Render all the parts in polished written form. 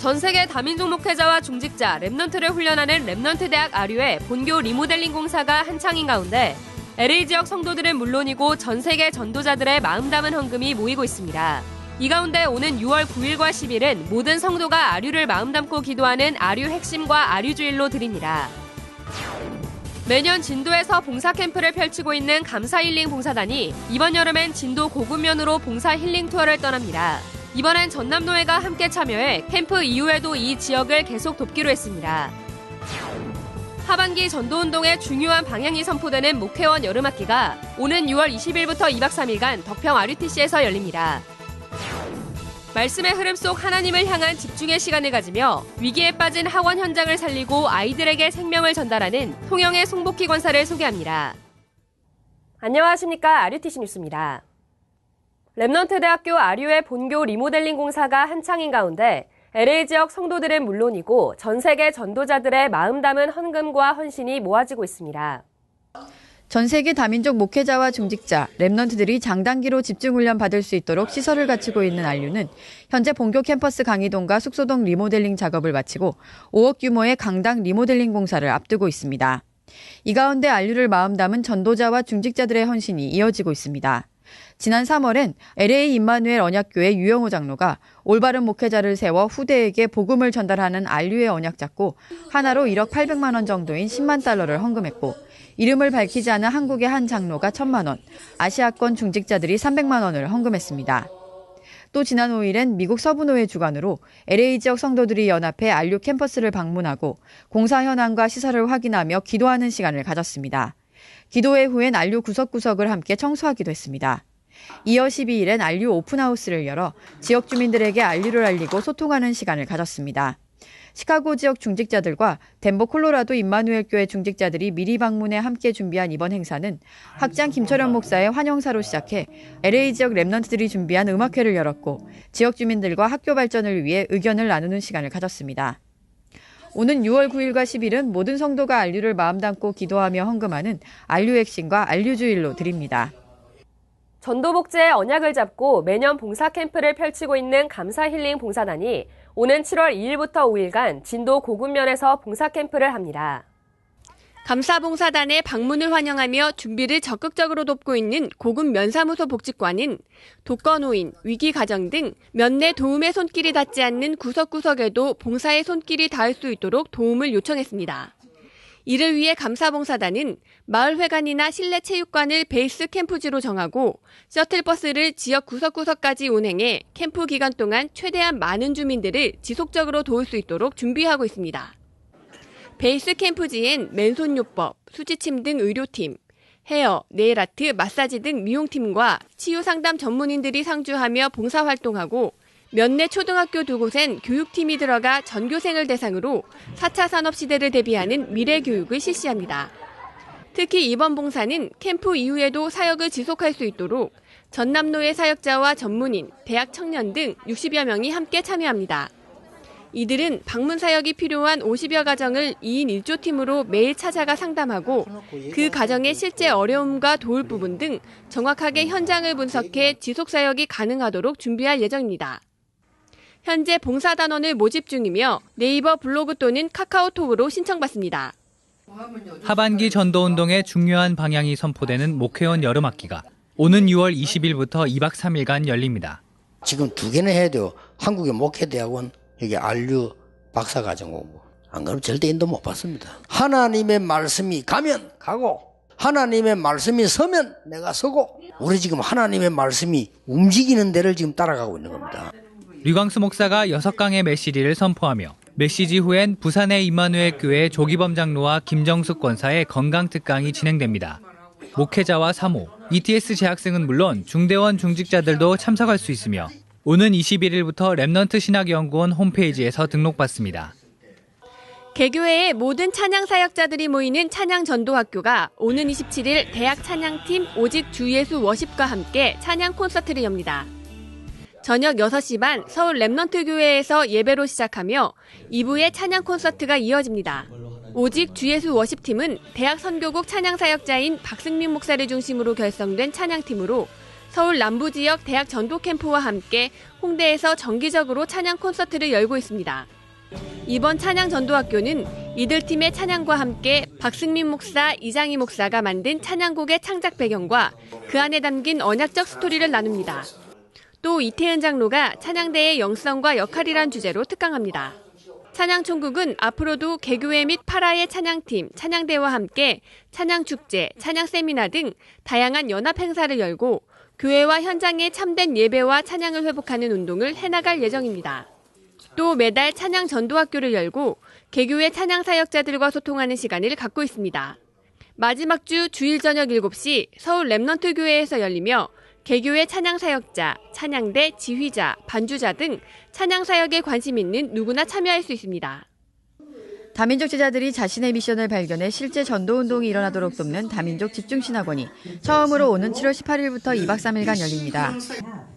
전 세계 다민족 목회자와 중직자, 랩넌트를 훈련하는 랩넌트 대학 아류의 본교 리모델링 공사가 한창인 가운데 LA 지역 성도들은 물론이고 전 세계 전도자들의 마음 담은 헌금이 모이고 있습니다. 이 가운데 오는 6월 9일과 10일은 모든 성도가 아류를 마음 담고 기도하는 아류 핵심과 아류주일로 드립니다. 매년 진도에서 봉사 캠프를 펼치고 있는 감사 힐링 봉사단이 이번 여름엔 진도 고군면으로 봉사 힐링 투어를 떠납니다. 이번엔 전남노회가 함께 참여해 캠프 이후에도 이 지역을 계속 돕기로 했습니다. 하반기 전도운동의 중요한 방향이 선포되는 목회원 여름학기가 오는 6월 20일부터 2박 3일간 덕평 RUTC에서 열립니다. 말씀의 흐름 속 하나님을 향한 집중의 시간을 가지며 위기에 빠진 학원 현장을 살리고 아이들에게 생명을 전달하는 통영의 송복희 권사를 소개합니다. 안녕하십니까. RUTC 뉴스입니다. 랩넌트 대학교 아류의 본교 리모델링 공사가 한창인 가운데 LA 지역 성도들은 물론이고 전 세계 전도자들의 마음 담은 헌금과 헌신이 모아지고 있습니다. 전 세계 다민족 목회자와 중직자, 랩넌트들이 장단기로 집중훈련 받을 수 있도록 시설을 갖추고 있는 안류는 현재 본교 캠퍼스 강의동과 숙소동 리모델링 작업을 마치고 5억 규모의 강당 리모델링 공사를 앞두고 있습니다. 이 가운데 안류를 마음 담은 전도자와 중직자들의 헌신이 이어지고 있습니다. 지난 3월엔 LA 임마누엘 언약교회 유영호 장로가 올바른 목회자를 세워 후대에게 복음을 전달하는 안류의 언약 잡고 하나로 1억 800만 원 정도인 10만 달러를 헌금했고 이름을 밝히지 않은 한국의 한 장로가 1,000만 원, 아시아권 중직자들이 300만 원을 헌금했습니다. 또 지난 5일엔 미국 서부노회 주관으로 LA 지역 성도들이 연합해 안류 캠퍼스를 방문하고 공사 현황과 시설을 확인하며 기도하는 시간을 가졌습니다. 기도회 후엔 안류 구석구석을 함께 청소하기도 했습니다. 이어 12일엔 안류 오픈하우스를 열어 지역 주민들에게 안류를 알리고 소통하는 시간을 가졌습니다. 시카고 지역 중직자들과 덴버 콜로라도 임마누엘 교회 중직자들이 미리 방문해 함께 준비한 이번 행사는 학장 김철현 목사의 환영사로 시작해 LA 지역 랩넌트들이 준비한 음악회를 열었고 지역 주민들과 학교 발전을 위해 의견을 나누는 시간을 가졌습니다. 오는 6월 9일과 10일은 모든 성도가 안류를 마음 담고 기도하며 헌금하는 안류 핵심과 안류주일로 드립니다. 전도복지의 언약을 잡고 매년 봉사 캠프를 펼치고 있는 감사 힐링 봉사단이 오는 7월 2일부터 5일간 진도 고군면에서 봉사 캠프를 합니다. 감사봉사단의 방문을 환영하며 준비를 적극적으로 돕고 있는 고군면사무소 복지과는 독거노인, 위기가정 등 면내 도움의 손길이 닿지 않는 구석구석에도 봉사의 손길이 닿을 수 있도록 도움을 요청했습니다. 이를 위해 감사봉사단은 마을회관이나 실내체육관을 베이스 캠프지로 정하고 셔틀버스를 지역 구석구석까지 운행해 캠프 기간 동안 최대한 많은 주민들을 지속적으로 도울 수 있도록 준비하고 있습니다. 베이스 캠프지엔 맨손요법, 수지침 등 의료팀, 헤어, 네일아트, 마사지 등 미용팀과 치유상담 전문인들이 상주하며 봉사활동하고 면내 초등학교 2곳엔 교육팀이 들어가 전교생을 대상으로 4차 산업시대를 대비하는 미래교육을 실시합니다. 특히 이번 봉사는 캠프 이후에도 사역을 지속할 수 있도록 전남노회 사역자와 전문인, 대학 청년 등 60여 명이 함께 참여합니다. 이들은 방문 사역이 필요한 50여 가정을 2인 1조팀으로 매일 찾아가 상담하고 그 가정의 실제 어려움과 도울 부분 등 정확하게 현장을 분석해 지속 사역이 가능하도록 준비할 예정입니다. 현재 봉사단원을 모집 중이며 네이버 블로그 또는 카카오톡으로 신청받습니다. 하반기 전도운동의 중요한 방향이 선포되는 목회원 여름학기가 오는 6월 20일부터 2박 3일간 열립니다. 지금 2개는 해야 돼요. 한국의 목회대학원, 여기 안류 박사과정 공부. 안 그러면 절대 인도 못 받습니다. 하나님의 말씀이 가면 가고 하나님의 말씀이 서면 내가 서고 우리 지금 하나님의 말씀이 움직이는 데를 지금 따라가고 있는 겁니다. 류광수 목사가 6강의 메시지를 선포하며 메시지 후엔 부산의 임마누엘 교회 조기범 장로와 김정숙 권사의 건강특강이 진행됩니다. 목회자와 사모, ETS 재학생은 물론 중대원 중직자들도 참석할 수 있으며 오는 21일부터 랩넌트 신학연구원 홈페이지에서 등록받습니다. 개교회의 모든 찬양 사역자들이 모이는 찬양전도학교가 오는 27일 대학 찬양팀 오직 주 예수 워십과 함께 찬양 콘서트를 엽니다. 저녁 6시 반 서울 랩넌트 교회에서 예배로 시작하며 2부의 찬양 콘서트가 이어집니다. 오직 주 예수 워십팀은 대학 선교국 찬양 사역자인 박승민 목사를 중심으로 결성된 찬양팀으로 서울 남부 지역 대학 전도 캠프와 함께 홍대에서 정기적으로 찬양 콘서트를 열고 있습니다. 이번 찬양 전도학교는 이들 팀의 찬양과 함께 박승민 목사, 이장희 목사가 만든 찬양곡의 창작 배경과 그 안에 담긴 언약적 스토리를 나눕니다. 또 이태은 장로가 찬양대의 영성과 역할이란 주제로 특강합니다. 찬양총국은 앞으로도 개교회 및 파라의 찬양팀, 찬양대와 함께 찬양축제, 찬양세미나 등 다양한 연합 행사를 열고 교회와 현장의 참된 예배와 찬양을 회복하는 운동을 해나갈 예정입니다. 또 매달 찬양 전도학교를 열고 개교회 찬양 사역자들과 소통하는 시간을 갖고 있습니다. 마지막 주 주일 저녁 7시 서울 렘넌트 교회에서 열리며 개교회 찬양 사역자, 찬양대 지휘자, 반주자 등 찬양 사역에 관심 있는 누구나 참여할 수 있습니다. 다민족 제자들이 자신의 미션을 발견해 실제 전도운동이 일어나도록 돕는 다민족 집중신학원이 처음으로 오는 7월 18일부터 2박 3일간 열립니다.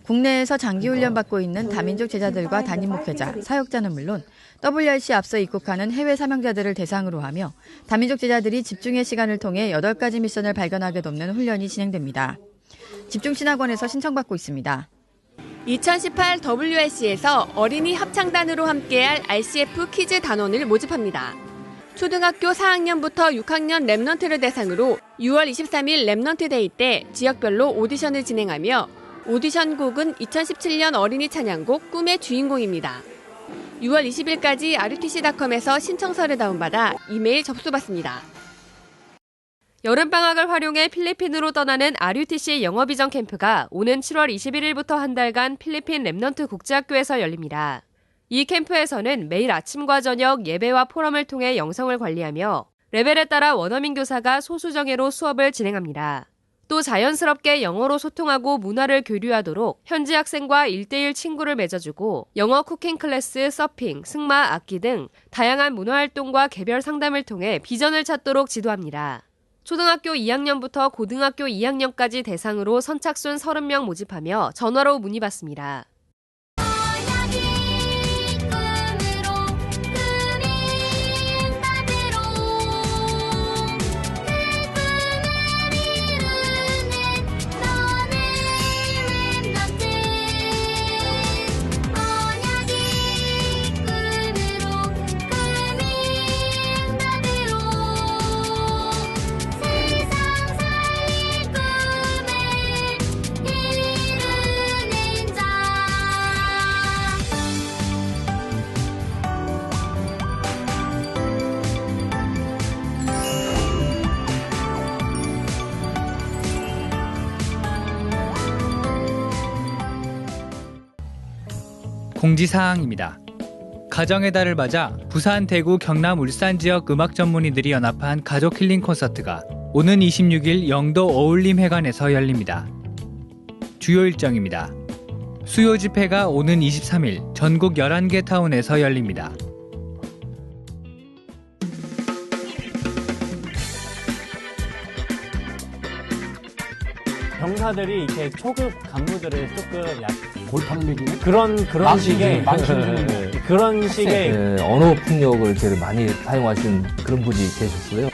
국내에서 장기훈련 받고 있는 다민족 제자들과 담임 목회자, 사역자는 물론 WRC 앞서 입국하는 해외 사명자들을 대상으로 하며 다민족 제자들이 집중의 시간을 통해 8가지 미션을 발견하게 돕는 훈련이 진행됩니다. 집중신학원에서 신청받고 있습니다. 2018 WRC에서 어린이 합창단으로 함께할 RCF 키즈 단원을 모집합니다. 초등학교 4학년부터 6학년 렘넌트를 대상으로 6월 23일 렘넌트 데이 때 지역별로 오디션을 진행하며 오디션 곡은 2017년 어린이 찬양곡 꿈의 주인공입니다. 6월 20일까지 rutc.com에서 신청서를 다운받아 이메일 접수받습니다. 여름방학을 활용해 필리핀으로 떠나는 RUTC 영어비전 캠프가 오는 7월 21일부터 한 달간 필리핀 렘넌트 국제학교에서 열립니다. 이 캠프에서는 매일 아침과 저녁 예배와 포럼을 통해 영성을 관리하며 레벨에 따라 원어민 교사가 소수정예로 수업을 진행합니다. 또 자연스럽게 영어로 소통하고 문화를 교류하도록 현지 학생과 1:1 친구를 맺어주고 영어 쿠킹 클래스, 서핑, 승마, 악기 등 다양한 문화활동과 개별 상담을 통해 비전을 찾도록 지도합니다. 초등학교 2학년부터 고등학교 2학년까지 대상으로 선착순 30명 모집하며 전화로 문의받습니다. 공지사항입니다. 가정의 달을 맞아 부산, 대구, 경남, 울산 지역 음악 전문의들이 연합한 가족 힐링 콘서트가 오는 26일 영도 어울림회관에서 열립니다. 주요 일정입니다. 수요 집회가 오는 23일 전국 11개 타운에서 열립니다. 병사들이 이렇게 초급 간부들을 조금 골탕 먹이는 그런 식의 그런 식의 언어 폭력을 되게 많이 사용하시는 그런 분이 계셨어요.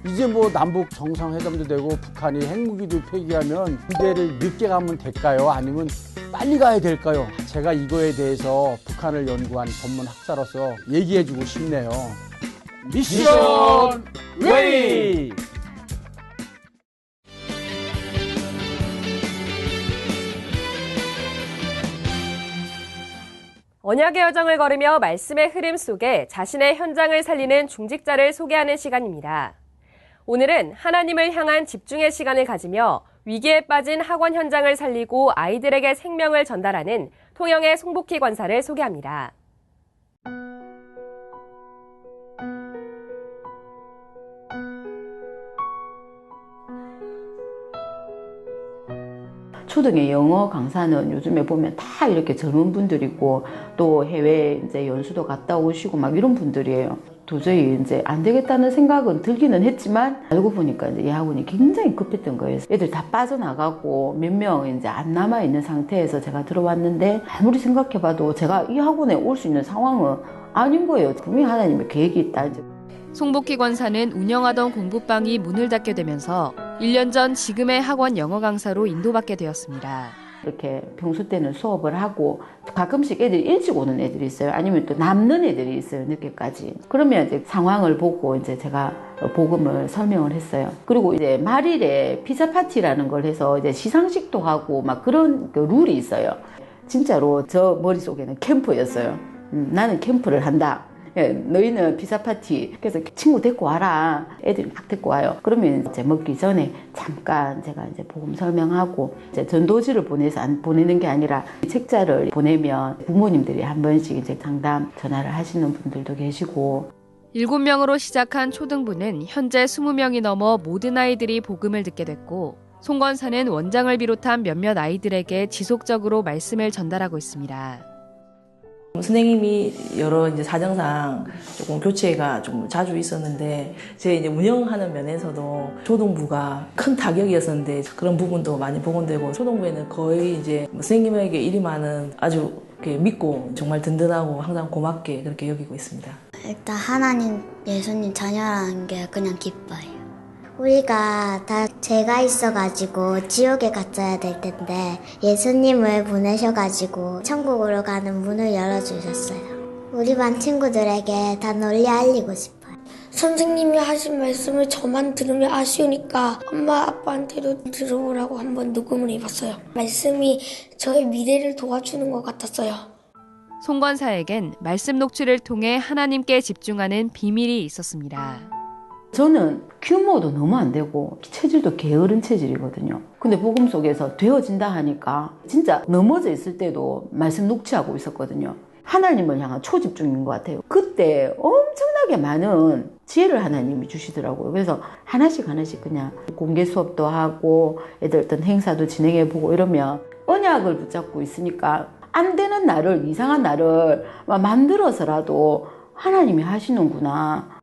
이제 뭐 남북 정상회담도 되고 북한이 핵무기도 폐기하면 군대를 늦게 가면 될까요? 아니면 빨리 가야 될까요? 제가 이거에 대해서 북한을 연구한 전문 학자로서 얘기해주고 싶네요. 미션 웨이! 언약의 여정을 걸으며 말씀의 흐름 속에 자신의 현장을 살리는 중직자를 소개하는 시간입니다. 오늘은 하나님을 향한 집중의 시간을 가지며 위기에 빠진 학원 현장을 살리고 아이들에게 생명을 전달하는 통영의 송복희 권사를 소개합니다. 초등의 영어 강사는 요즘에 보면 다 이렇게 젊은 분들이고 또 해외 이제 연수도 갔다 오시고 막 이런 분들이에요. 도저히 이제 안 되겠다는 생각은 들기는 했지만 알고 보니까 이제 이 학원이 굉장히 급했던 거예요. 애들 다 빠져나가고 몇 명 이제 안 남아 있는 상태에서 제가 들어왔는데 아무리 생각해봐도 제가 이 학원에 올 수 있는 상황은 아닌 거예요. 분명히 하나님의 계획이 있다. 송복희 권사는 운영하던 공부방이 문을 닫게 되면서 1년 전 지금의 학원 영어 강사로 인도받게 되었습니다. 이렇게 평소 때는 수업을 하고 가끔씩 애들이 일찍 오는 애들이 있어요. 아니면 또 남는 애들이 있어요. 늦게까지. 그러면 이제 상황을 보고 이제 제가 복음을 설명을 했어요. 그리고 이제 말일에 피자 파티라는 걸 해서 이제 시상식도 하고 막 그런 그 룰이 있어요. 진짜로 저 머릿속에는 캠프였어요. 나는 캠프를 한다. 예, 너희는 피자 파티. 그래서 친구 데리고 와라. 애들이 막 데리고 와요. 그러면 이제 먹기 전에 잠깐 제가 이제 복음 설명하고 이제 전도지를 보내서 안 보내는 게 아니라 책자를 보내면 부모님들이 한 번씩 이제 상담 전화를 하시는 분들도 계시고. 7명으로 시작한 초등부는 현재 20명이 넘어 모든 아이들이 복음을 듣게 됐고 송 권사는 원장을 비롯한 몇몇 아이들에게 지속적으로 말씀을 전달하고 있습니다. 선생님이 여러 이제 사정상 조금 교체가 좀 자주 있었는데 제 이제 운영하는 면에서도 초등부가 큰 타격이었었는데 그런 부분도 많이 복원되고 초등부에는 거의 이제 선생님에게 일이 많은 아주 이렇게 믿고 정말 든든하고 항상 고맙게 그렇게 여기고 있습니다. 일단 하나님, 예수님 자녀라는 게 그냥 기뻐요. 우리가 다 죄가 있어가지고 지옥에 갇혀야 될 텐데 예수님을 보내셔가지고 천국으로 가는 문을 열어주셨어요. 우리 반 친구들에게 다 널리 알리고 싶어요. 선생님이 하신 말씀을 저만 들으면 아쉬우니까 엄마 아빠한테도 들어보라고 한번 녹음을 해봤어요. 말씀이 저의 미래를 도와주는 것 같았어요. 송 권사에겐 말씀 녹취를 통해 하나님께 집중하는 비밀이 있었습니다. 저는 규모도 너무 안 되고 체질도 게으른 체질이거든요. 근데 복음 속에서 되어진다 하니까 진짜 넘어져 있을 때도 말씀 녹취하고 있었거든요. 하나님을 향한 초집중인 것 같아요. 그때 엄청나게 많은 지혜를 하나님이 주시더라고요. 그래서 하나씩 그냥 공개 수업도 하고 애들 어떤 행사도 진행해보고 이러면 언약을 붙잡고 있으니까 안 되는 날을, 이상한 날을 만들어서라도 하나님이 하시는구나.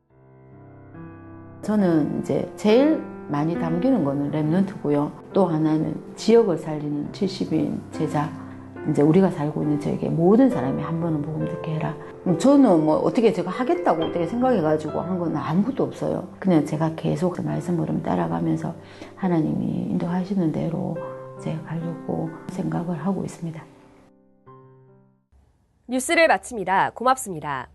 저는 이제 제일 많이 담기는 거는 랩넌트고요. 또 하나는 지역을 살리는 70인 제자. 이제 우리가 살고 있는 지역에 모든 사람이 한 번은 복음 듣게 해라. 저는 뭐 어떻게 제가 하겠다고 어떻게 생각해가지고 한 건 아무것도 없어요. 그냥 제가 계속 말씀 흐름 따라가면서 하나님이 인도하시는 대로 제가 가려고 생각을 하고 있습니다. 뉴스를 마칩니다. 고맙습니다.